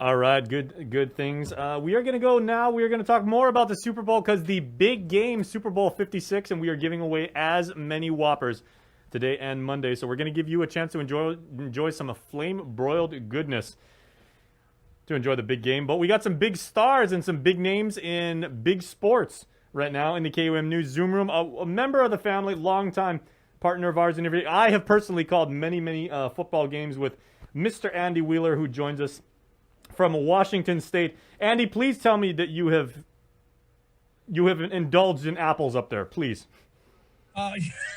All right, good things. We are going to go now. We are going to talk more about the Super Bowl because the big game, Super Bowl 56, and we are giving away as many Whoppers today and Monday. So we're going to give you a chance to enjoy some flame-broiled goodness to enjoy the big game. But we got some big stars and some big names in big sports right now in the KUM News Zoom room. A member of the family, longtime partner of ours, and everything. I have personally called many football games with Mr. Andy Wheeler, who joins us from Washington State. Andy, please tell me that you have indulged in apples up there, please.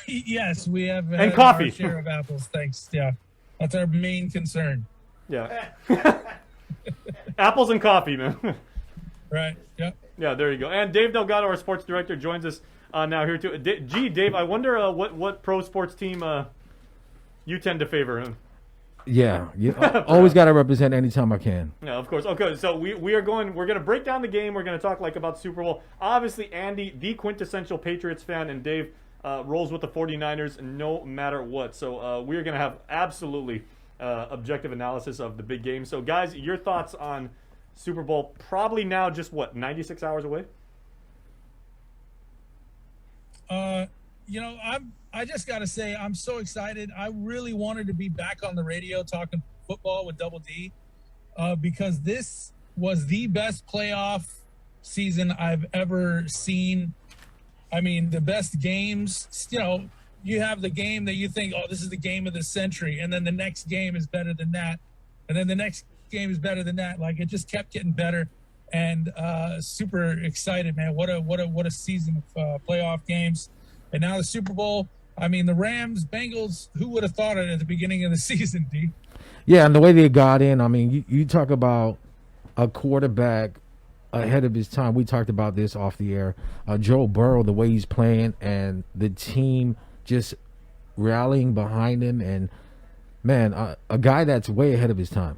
Yes, we have and coffee. Our share of apples. Thanks. Yeah, that's our main concern. Yeah, apples and coffee, man. Right. Yep. Yeah, there you go. And Dave Delgado, our sports director, joins us now here too. Dave, I wonder what pro sports team you tend to favor. Yeah, you always got to represent anytime I can. Yeah, of course. Okay, so we're going to break down the game. We're going to talk about Super Bowl. Obviously, Andy, the quintessential Patriots fan, and Dave rolls with the 49ers no matter what. So we're going to have absolutely objective analysis of the big game. So guys, your thoughts on Super Bowl, probably now just 96 hours away? I just got to say, I'm so excited. I really wanted to be back on the radio talking football with Double D because this was the best playoff season I've ever seen. I mean, the best games, you have the game that you think, oh, this is the game of the century. And then the next game is better than that. And then the next game is better than that. Like, it just kept getting better. And super excited, man. What a season of playoff games. And now the Super Bowl. I mean, the Rams, Bengals, who would have thought it at the beginning of the season, D? Yeah, and the way they got in, I mean, you talk about a quarterback ahead of his time. We talked about this off the air. Joe Burrow, the way he's playing, and the team just rallying behind him. And, man, a guy that's way ahead of his time.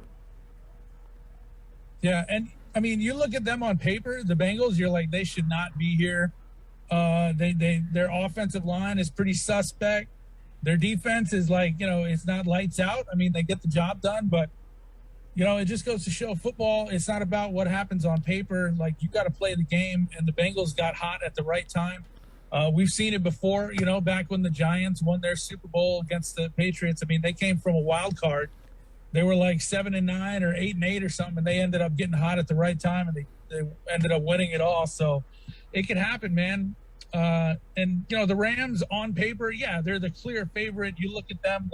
Yeah, and, I mean, you look at them on paper, the Bengals, you're like, they should not be here. Their offensive line is pretty suspect. Their defense is like, it's not lights out. I mean, they get the job done, but it just goes to show football. It's not about what happens on paper. Like, you got to play the game, and the Bengals got hot at the right time. We've seen it before, back when the Giants won their Super Bowl against the Patriots. I mean, they came from a wild card. They were like 7-9 or 8-8 or something, and they ended up getting hot at the right time, and they ended up winning it all. So it can happen, man. And the Rams on paper, yeah, they're the clear favorite. You look at them,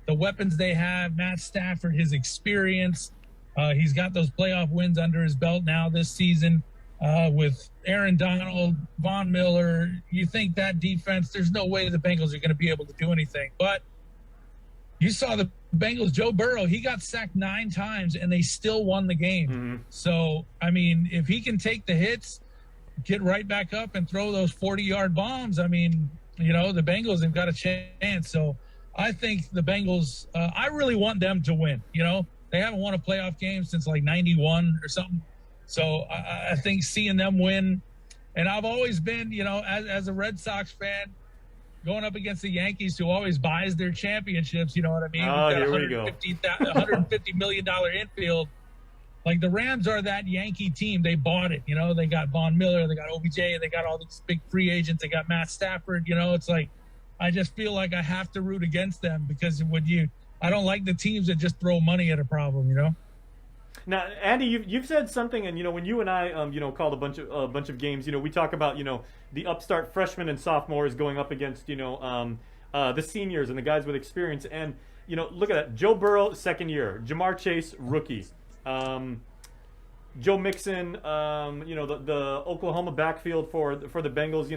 the weapons they have, Matt Stafford, his experience. He's got those playoff wins under his belt now this season with Aaron Donald, Von Miller. You think that defense, there's no way the Bengals are going to be able to do anything. But you saw the Bengals, Joe Burrow, he got sacked 9 times, and they still won the game. Mm-hmm. So, I mean, if he can take the hits, get right back up and throw those 40-yard bombs, I mean, the Bengals have got a chance. So I think the Bengals, I really want them to win. They haven't won a playoff game since like 91 or something. So I think seeing them win, and I've always been, as a Red Sox fan, going up against the Yankees, who always buys their championships, you know what I mean? Oh, here we go. $150 million infield. Like, the Rams are that Yankee team. They bought it, They got Von Miller, they got OBJ, they got all these big free agents, they got Matt Stafford. It's like, I just feel like I have to root against them because I don't like the teams that just throw money at a problem, Now, Andy, you've said something, and when you and I called a bunch of games, we talk about the upstart freshmen and sophomores going up against the seniors and the guys with experience, and look at that. Joe Burrow, second year. Jamar Chase, rookie. Joe Mixon, the Oklahoma backfield for the Bengals,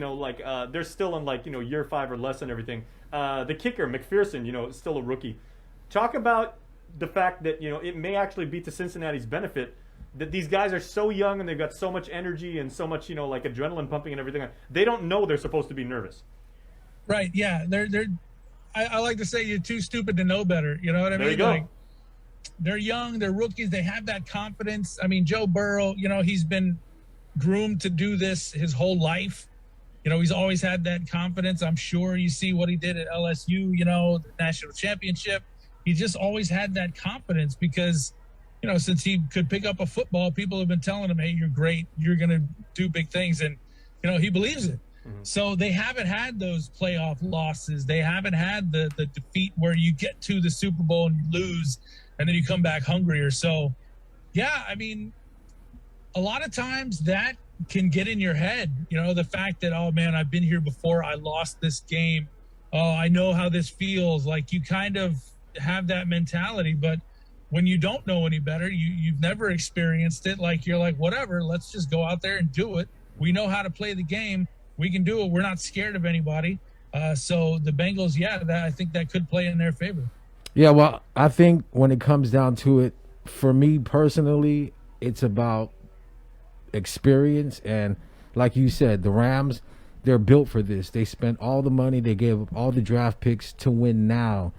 they're still in year 5 or less and everything. The kicker, McPherson, still a rookie. Talk about the fact that it may actually be to Cincinnati's benefit that these guys are so young and they've got so much energy and so much adrenaline pumping and everything. They don't know they're supposed to be nervous. Right? Yeah, I like to say you're too stupid to know better. You know what I mean? There you go. They're young, they're rookies, they have that confidence. I mean, Joe Burrow, he's been groomed to do this his whole life. He's always had that confidence. I'm sure you see what he did at LSU, the national championship. He just always had that confidence because since he could pick up a football, people have been telling him, hey, you're great. You're going to do big things. And, he believes it. So they haven't had those playoff losses. They haven't had the defeat where you get to the Super Bowl and you lose and then you come back hungrier. So, yeah, I mean, a lot of times that can get in your head, the fact that, oh, man, I've been here before. I lost this game. Oh, I know how this feels. Like you kind of have that mentality. But when you don't know any better, you've never experienced it. Like you're like, whatever, let's just go out there and do it. We know how to play the game. We can do it. We're not scared of anybody. So the Bengals, I think that could play in their favor. Yeah, well, I think when it comes down to it, for me personally, it's about experience. And like you said, the Rams, they're built for this. They spent all the money. They gave up all the draft picks to win now.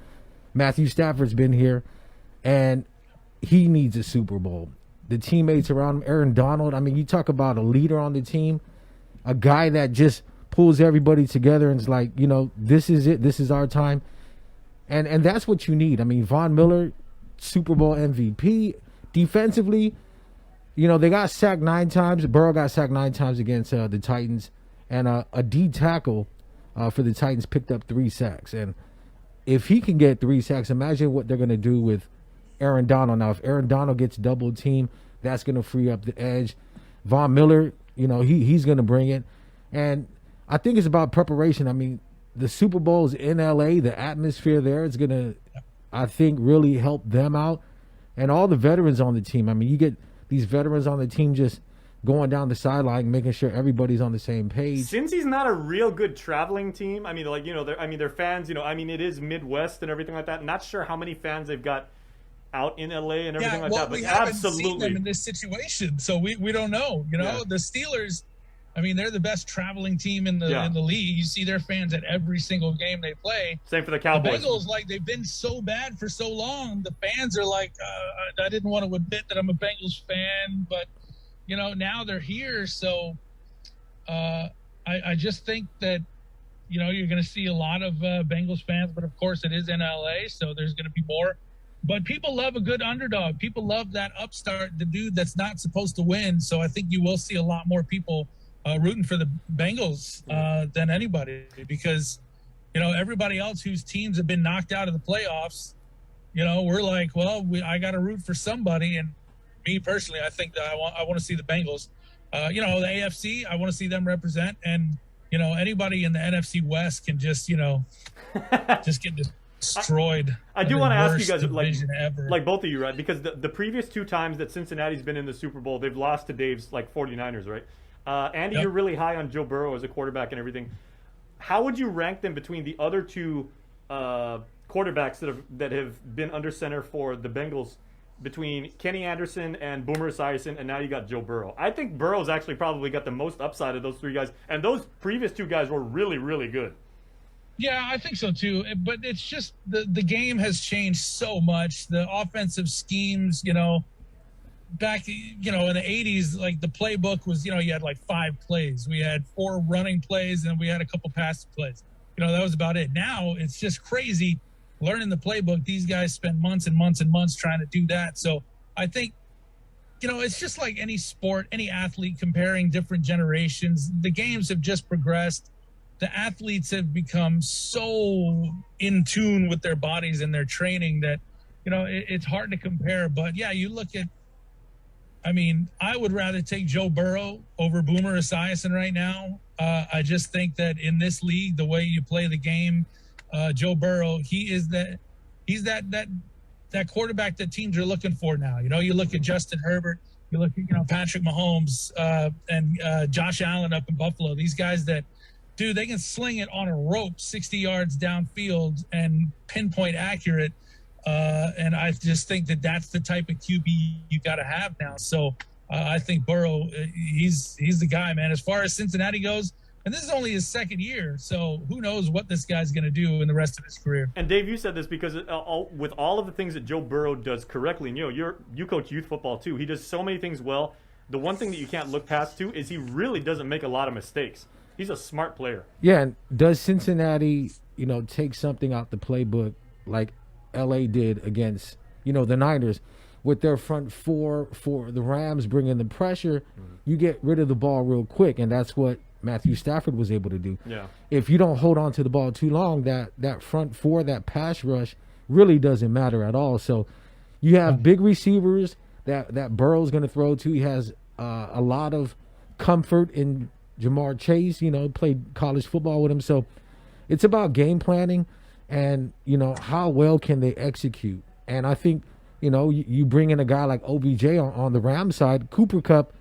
Matthew Stafford's been here, and he needs a Super Bowl. The teammates around him, Aaron Donald, I mean, you talk about a leader on the team, a guy that just pulls everybody together and is like, this is it. This is our time. And that's what you need. I mean, Von Miller, Super Bowl MVP. Defensively, they got sacked 9 times. Burrow got sacked 9 times against the Titans. And a D tackle for the Titans picked up 3 sacks. And if he can get 3 sacks, imagine what they're going to do with Aaron Donald. Now, if Aaron Donald gets double teamed, that's going to free up the edge. Von Miller, he's going to bring it. And I think it's about preparation. I mean, the Super Bowl is in L.A. The atmosphere there is going to, I think, really help them out. And all the veterans on the team. I mean, you get these veterans on the team just going down the sideline, making sure everybody's on the same page. Since he's not a real good traveling team, I mean, their fans, it is Midwest and everything like that. Not sure how many fans they've got out in LA and everything like that, but we haven't absolutely seen them in this situation, so we don't know. The Steelers, I mean, they're the best traveling team in the league. You see their fans at every single game they play. Same for the Cowboys. The Bengals, they've been so bad for so long. The fans are like, I didn't want to admit that I'm a Bengals fan, but now they're here. So I just think that you're going to see a lot of Bengals fans, but of course it is in LA, so there's going to be more. But people love a good underdog. People love that upstart, the dude that's not supposed to win. So I think you will see a lot more people rooting for the Bengals than anybody, because everybody else whose teams have been knocked out of the playoffs, we're like, well, I got to root for somebody. And me personally, I think that I want to see the Bengals. The AFC, I want to see them represent, and anybody in the NFC West can just just get destroyed. I do want to ask you guys, ever. like both of you, right? Because the previous 2 times that Cincinnati's been in the Super Bowl, they've lost to Dave's 49ers, right? Andy, You're really high on Joe Burrow as a quarterback and everything. How would you rank them between the other 2 quarterbacks that have been under center for the Bengals, between Kenny Anderson and Boomer Esiason, and now you got Joe Burrow? I think Burrow's actually probably got the most upside of those 3 guys, and those previous 2 guys were really, really good. Yeah, I think so too. But it's just the game has changed so much. The offensive schemes, back, in the 80s, the playbook was, you had 5 plays. We had 4 running plays, and we had a couple pass plays. That was about it. Now it's just crazy learning the playbook. These guys spend months and months and months trying to do that. So I think, it's just like any sport, any athlete, comparing different generations. The games have just progressed. The athletes have become so in tune with their bodies and their training that, it's hard to compare. But yeah, you look at, I would rather take Joe Burrow over Boomer Esiason right now. I just think that in this league, the way you play the game, Joe Burrow, he's that quarterback that teams are looking for now. You look at Justin Herbert, you look at, Patrick Mahomes and Josh Allen up in Buffalo. These guys that, dude, they can sling it on a rope 60 yards downfield and pinpoint accurate. And I just think that that's the type of QB you got to have now. So I think Burrow, he's the guy, man. As far as Cincinnati goes, and this is only his 2nd year, so who knows what this guy's going to do in the rest of his career. And Dave, you said this because with all of the things that Joe Burrow does correctly, and you coach youth football too. He does so many things well. The one thing that you can't look past too is he really doesn't make a lot of mistakes. He's a smart player. Yeah, and does Cincinnati, take something out the playbook like LA did against, the Niners, with their front four for the Rams bringing the pressure, you get rid of the ball real quick, and that's what Matthew Stafford was able to do. Yeah. If you don't hold on to the ball too long, that front four, that pass rush really doesn't matter at all. So you have big receivers that Burrow's going to throw to. He has a lot of comfort in Jamar Chase, played college football with him. So it's about game planning and, how well can they execute. And I think, you bring in a guy like OBJ on the Rams side, Cooper Kupp,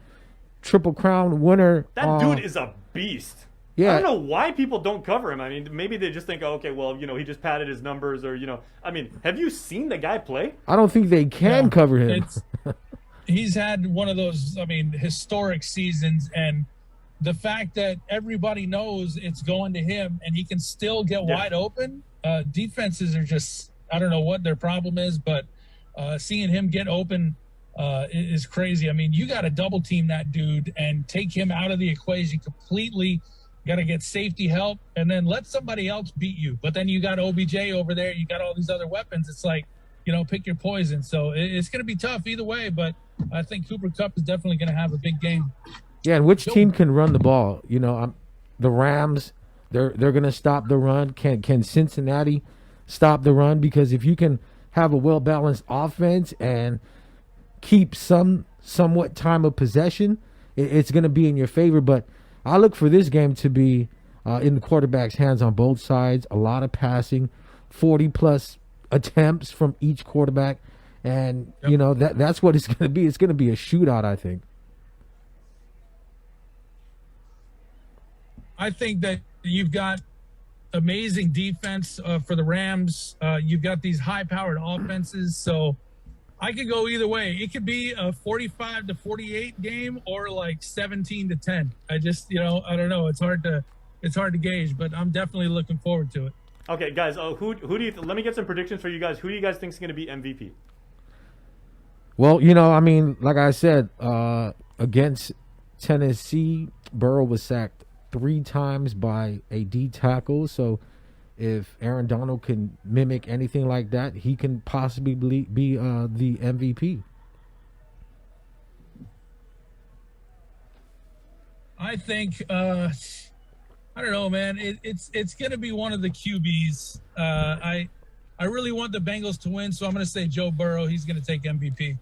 Triple Crown winner. That dude is a beast. Yeah. I don't know why people don't cover him. I mean, maybe they just think, oh, okay, well, he just padded his numbers or, I mean, have you seen the guy play? I don't think they can cover him. He's had one of those, historic seasons, and the fact that everybody knows it's going to him and he can still get wide open, defenses are just, I don't know what their problem is, but seeing him get open is crazy. I mean, you got to double team that dude and take him out of the equation completely. Got to get safety help and then let somebody else beat you. But then you got OBJ over there. You got all these other weapons. It's like, pick your poison. So it's going to be tough either way. But I think Cooper Kupp is definitely going to have a big game. Yeah, and which team can run the ball? The Rams, they're going to stop the run. Can Cincinnati stop the run? Because if you can have a well-balanced offense and keep somewhat time of possession, it's going to be in your favor. But I look for this game to be in the quarterback's hands on both sides, a lot of passing, 40-plus attempts from each quarterback. And, that's what it's going to be. It's going to be a shootout, I think. I think that you've got amazing defense for the Rams. You've got these high-powered offenses. So I could go either way. It could be a 45-48 game or like 17-10. I just, I don't know. It's hard to gauge, but I'm definitely looking forward to it. Okay, guys, who do you let me get some predictions for you guys. Who do you guys think is going to be MVP? Well, like I said, against Tennessee, Burrow was sacked 3 times by a D tackle. So if Aaron Donald can mimic anything like that, he can possibly be the MVP. I think I don't know, man. It's going to be one of the QBs. I really want the Bengals to win, so I'm going to say Joe Burrow. He's going to take MVP.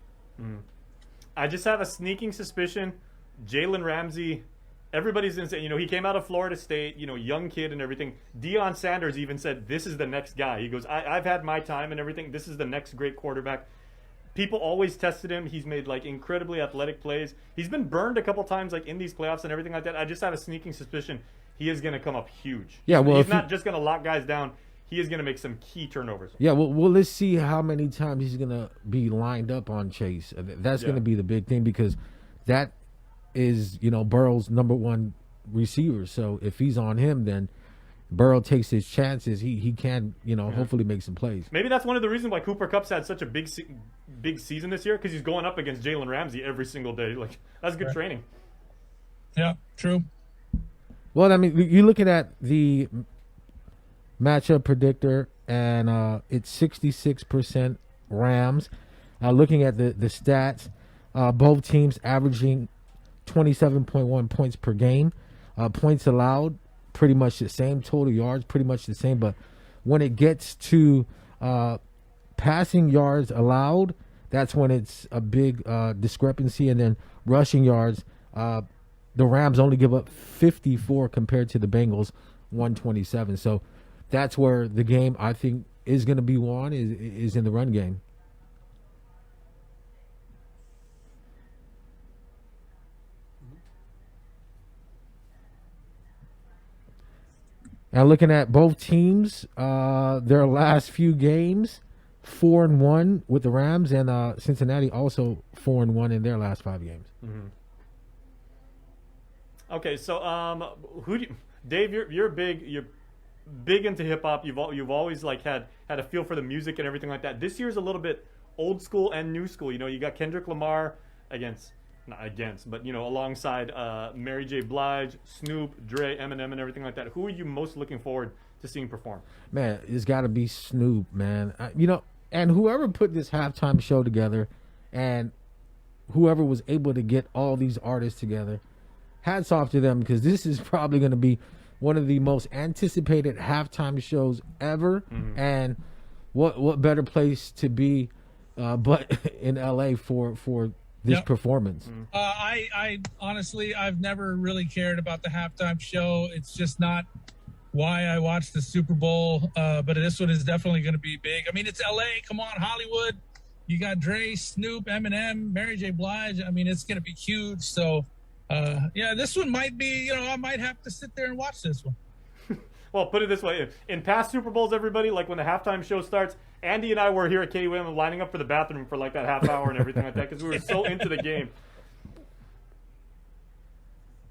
I just have a sneaking suspicion Jalen Ramsey. Everybody's going to say, he came out of Florida State, young kid and everything. Deion Sanders even said, this is the next guy. He goes, I've had my time and everything. This is the next great quarterback. People always tested him. He's made, incredibly athletic plays. He's been burned a couple times, in these playoffs and everything like that. I just have a sneaking suspicion he is going to come up huge. Yeah, well, he's not just going to lock guys down. He is going to make some key turnovers. Yeah, well, let's see how many times he's going to be lined up on Chase. That's going to be the big thing because that is, Burrow's number one receiver. So if he's on him, then Burrow takes his chances. He can, hopefully make some plays. Maybe that's one of the reasons why Cooper Kupp's had such a big season this year because he's going up against Jalen Ramsey every single day. That's good training. Yeah, true. Well, you're looking at the matchup predictor, and it's 66% Rams. Looking at the stats, both teams averaging 27.1 points per game. Points allowed, pretty much the same. Total yards, pretty much the same. But when it gets to passing yards allowed, that's when it's a big discrepancy. And then rushing yards, the Rams only give up 54 compared to the Bengals 127. So that's where the game, I think, is going to be won, is in the run game. Now looking at both teams, their last few games, 4-1 with the Rams, and Cincinnati also 4-1 in their last 5 games. Mm-hmm. Okay, so Dave, you're big into hip hop. You've always had a feel for the music and everything like that. This year's a little bit old school and new school. You got Kendrick Lamar alongside Mary J. Blige, Snoop, Dre, Eminem, and everything like that. Who are you most looking forward to seeing perform? Man, it's got to be Snoop, man. And whoever put this halftime show together, and whoever was able to get all these artists together, hats off to them, because this is probably going to be one of the most anticipated halftime shows ever. And what better place to be but in LA for this performance. I honestly, I've never really cared about the halftime show. It's just not why I watch the Super Bowl. But this one is definitely going to be big. I mean, it's LA. Come on, Hollywood. You got Dre, Snoop, Eminem, Mary J. Blige. I mean, it's going to be huge. So, yeah, this one might be, I might have to sit there and watch this one. Well, put it this way. In past Super Bowls, everybody, like when the halftime show starts, Andy and I were here at KUM lining up for the bathroom for like that half hour and everything like that because we were so into the game.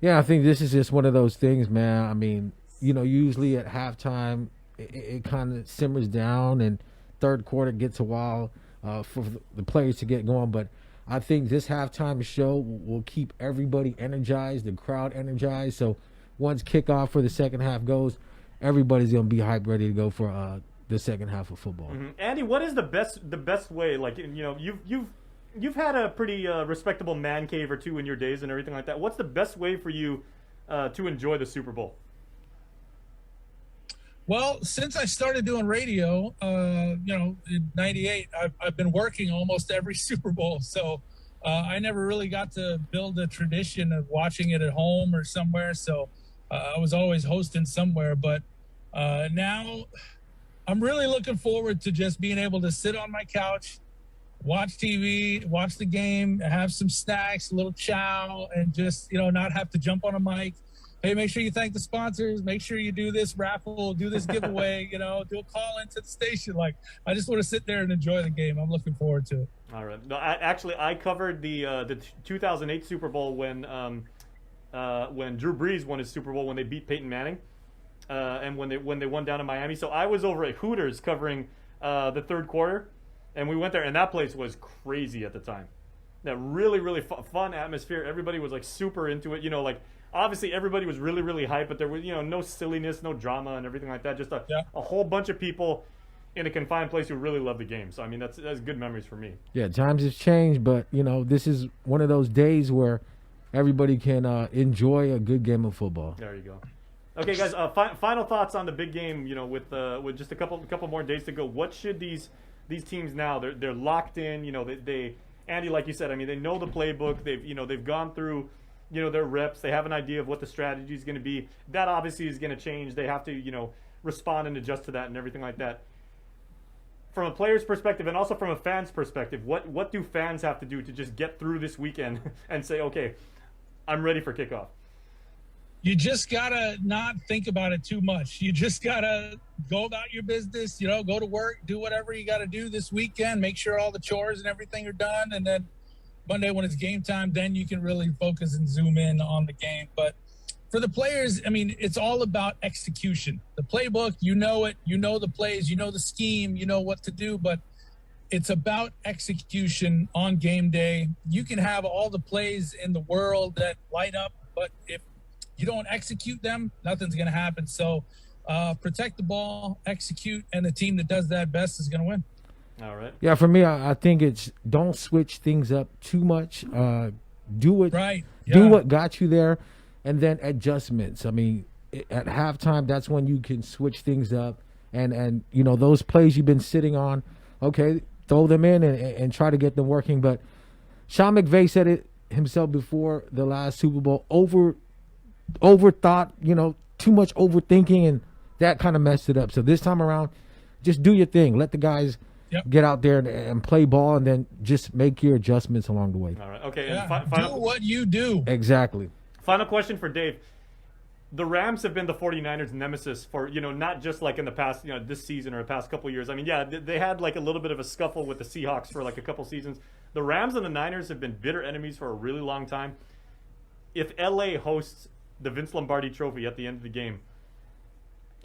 Yeah, I think this is just one of those things, man. I mean, usually at halftime, it kind of simmers down, and third quarter gets a while for the players to get going. But I think this halftime show will keep everybody energized, the crowd energized. So once kickoff for the second half goes, everybody's gonna be hyped, ready to go for the second half of football. Andy, what is the best way? Like, you've had a pretty respectable man cave or two in your days and everything like that. What's the best way for you to enjoy the Super Bowl? Well, since I started doing radio, in '98, I've been working almost every Super Bowl. So I never really got to build a tradition of watching it at home or somewhere. So I was always hosting somewhere. But now I'm really looking forward to just being able to sit on my couch, watch TV, watch the game, have some snacks, a little chow, and just, not have to jump on a mic. Hey, make sure you thank the sponsors. Make sure you do this raffle, do this giveaway, do a call into the station. Like, I just want to sit there and enjoy the game. I'm looking forward to it. All right. No, I covered the 2008 Super Bowl when Drew Brees won his Super Bowl when they beat Peyton Manning, and when they won down in Miami. So I was over at Hooters covering the third quarter, and we went there, and that place was crazy at the time. That really, really fun atmosphere. Everybody was like super into it. Obviously, everybody was really, really hyped, but there was, no silliness, no drama, and everything like that. Just a whole bunch of people in a confined place who really love the game. So, I mean, that's good memories for me. Yeah, times have changed, but, this is one of those days where everybody can enjoy a good game of football. There you go. Okay, guys, final thoughts on the big game, with just a couple more days to go. What should these teams now? They're locked in, they Andy, like you said, I mean, they know the playbook. They've gone through their reps. They have an idea of what the strategy is going to be. That obviously is going to change. They have to, respond and adjust to that and everything like that. From a player's perspective and also from a fan's perspective, what do fans have to do to just get through this weekend and say, okay, I'm ready for kickoff? You just got to not think about it too much. You just got to go about your business, go to work, do whatever you got to do this weekend, make sure all the chores and everything are done, and then Monday when it's game time, then you can really focus and zoom in on the game. But for the players, I mean, it's all about execution. The playbook, you know it, the plays, the scheme, what to do, but it's about execution on game day. You can have all the plays in the world that light up, but if you don't execute them, nothing's going to happen. So protect the ball, execute, and the team that does that best is going to win. All right. Yeah, for me, I think it's don't switch things up too much. Do it. Right. Yeah. Do what got you there, and then adjustments. I mean, at halftime, that's when you can switch things up, and those plays you've been sitting on, okay, throw them in and try to get them working. But Sean McVay said it himself before the last Super Bowl. Overthought, too much overthinking, and that kind of messed it up. So this time around, just do your thing. Let the guys get out there and play ball, and then just make your adjustments along the way. All right. Okay. Yeah. And final, do what you do. Exactly. Final question for Dave. The Rams have been the 49ers nemesis for, not just like in the past, this season or the past couple of years. I mean, yeah, they had like a little bit of a scuffle with the Seahawks for like a couple seasons. The Rams and the Niners have been bitter enemies for a really long time. If LA hosts the Vince Lombardi Trophy at the end of the game,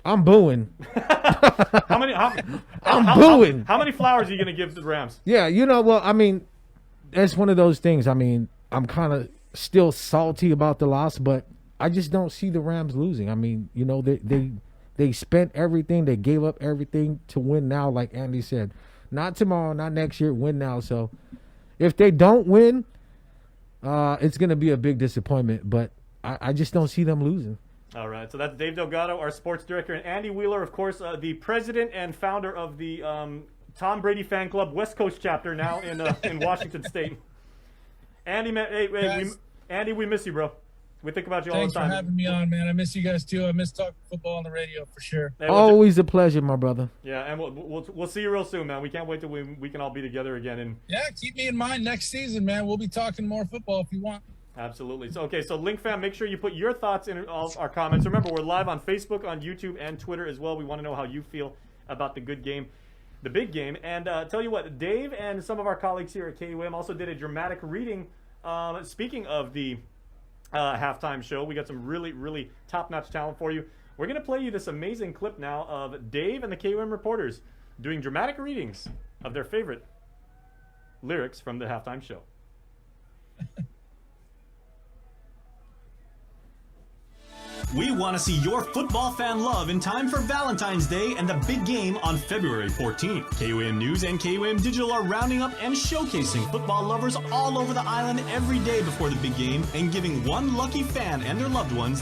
I'm booing. I'm booing. How many flowers are you going to give the Rams? Yeah, well, I mean, that's one of those things. I mean, I'm kind of still salty about the loss, but I just don't see the Rams losing. I mean, they spent everything. They gave up everything to win now, like Andy said. Not tomorrow, not next year, win now. So if they don't win, it's going to be a big disappointment. But I just don't see them losing. All right, so that's Dave Delgado, our sports director, and Andy Wheeler, of course, the president and founder of the Tom Brady fan club West Coast chapter now in Washington State. Andy, man, Andy, we miss you, bro. We think about you all the time. Thanks for having me on, man. I miss you guys too. I miss talking football on the radio for sure. Hey, Always a pleasure, my brother. Yeah, and we'll see you real soon, man. We can't wait till we can all be together again. And yeah, keep me in mind next season, man. We'll be talking more football if you want. Absolutely. So, okay, so Link fam, make sure you put your thoughts in all our comments. Remember, we're live on Facebook, on YouTube, and Twitter as well. We want to know how you feel about the good game, the big game. And tell you what, Dave and some of our colleagues here at KUM also did a dramatic reading. Speaking of the halftime show, we got some really, really top-notch talent for you. We're going to play you this amazing clip now of Dave and the KUM reporters doing dramatic readings of their favorite lyrics from the halftime show. We want to see your football fan love in time for Valentine's Day and the big game on February 14th. KUM News and KUM Digital are rounding up and showcasing football lovers all over the island every day before the big game and giving one lucky fan and their loved ones the